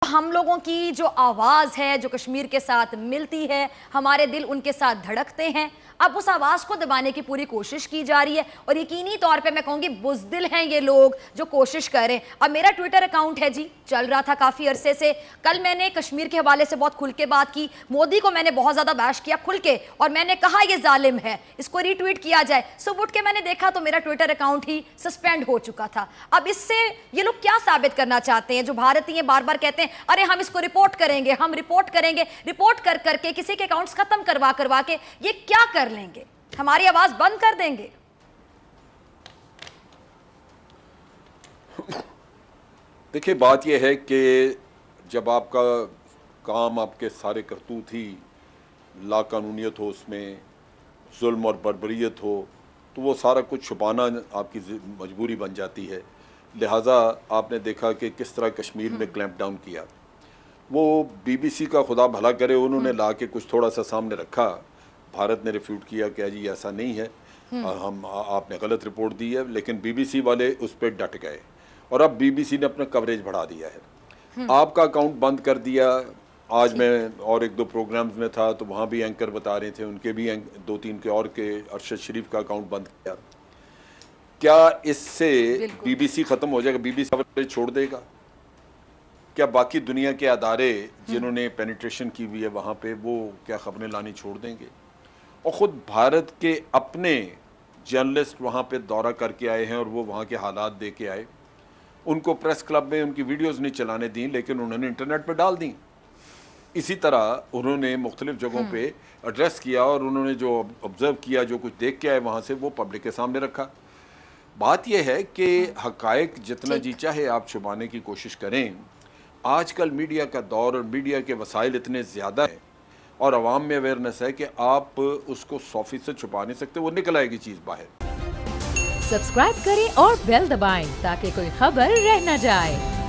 हम लोगों की जो आवाज़ है, जो कश्मीर के साथ मिलती है, हमारे दिल उनके साथ धड़कते हैं। अब उस आवाज़ को दबाने की पूरी कोशिश की जा रही है और यकीनी तौर पे मैं कहूँगी बुज़दिल हैं ये लोग जो कोशिश कर रहे हैं। अब मेरा ट्विटर अकाउंट है जी, चल रहा था काफ़ी अरसे से। कल मैंने कश्मीर के हवाले से बहुत खुल के बात की, मोदी को मैंने बहुत ज़्यादा बैश किया खुल के, और मैंने कहा ये जालिम है, इसको रीट्वीट किया जाए। सुबह उठ के मैंने देखा तो मेरा ट्विटर अकाउंट ही सस्पेंड हो चुका था। अब इससे ये लोग क्या साबित करना चाहते हैं? जो भारतीय बार बार कहते हैं अरे हम इसको रिपोर्ट करेंगे, हम रिपोर्ट करेंगे, रिपोर्ट कर करके किसी के अकाउंट्स खत्म करवा करवा के ये क्या कर लेंगे? हमारी आवाज बंद कर देंगे? देखिए, बात यह है कि जब आपका काम, आपके सारे करतूत ही लाकानूनियत हो, उसमें जुल्म और बर्बरियत हो, तो वो सारा कुछ छुपाना आपकी मजबूरी बन जाती है। लिहाजा आपने देखा कि किस तरह कश्मीर में क्लैंप डाउन किया। वो बीबीसी का खुदा भला करे, उन्होंने ला के कुछ थोड़ा सा सामने रखा, भारत ने रिफ्यूट किया कि जी ऐसा नहीं है, हम आपने गलत रिपोर्ट दी है, लेकिन बीबीसी वाले उस पर डट गए और अब बीबीसी ने अपना कवरेज बढ़ा दिया है। आपका अकाउंट बंद कर दिया। आज मैं और एक दो प्रोग्राम्स में था तो वहाँ भी एंकर बता रहे थे, उनके भी दो तीन के और के अरशद शरीफ का अकाउंट बंद किया। क्या इससे बीबीसी खत्म हो जाएगा? बीबीसी कवरेज छोड़ देगा? क्या बाकी दुनिया के अदारे जिन्होंने पेनिट्रेशन की हुई है वहाँ पे, वो क्या खबरें लानी छोड़ देंगे? और ख़ुद भारत के अपने जर्नलिस्ट वहाँ पे दौरा करके आए हैं और वो वहाँ के हालात दे के आए। उनको प्रेस क्लब में उनकी वीडियोस नहीं चलाने दी, लेकिन उन्होंने इंटरनेट पे डाल दी। इसी तरह उन्होंने मुख्तलिफ जगहों पे एड्रेस किया और उन्होंने जो ऑब्ज़र्व किया, जो कुछ देख के आए वहाँ से, वो पब्लिक के सामने रखा। बात यह है कि हक़ाइक़ जितना जी चाहे आप छुपाने की कोशिश करें, आजकल मीडिया का दौर और मीडिया के वसाइल इतने ज़्यादा हैं और आवाम में अवेयरनेस है कि आप उसको 100% छुपा नहीं सकते, वो निकल आएगी चीज़ बाहर। सब्सक्राइब करें और बेल दबाएं ताकि कोई खबर रह न जाए।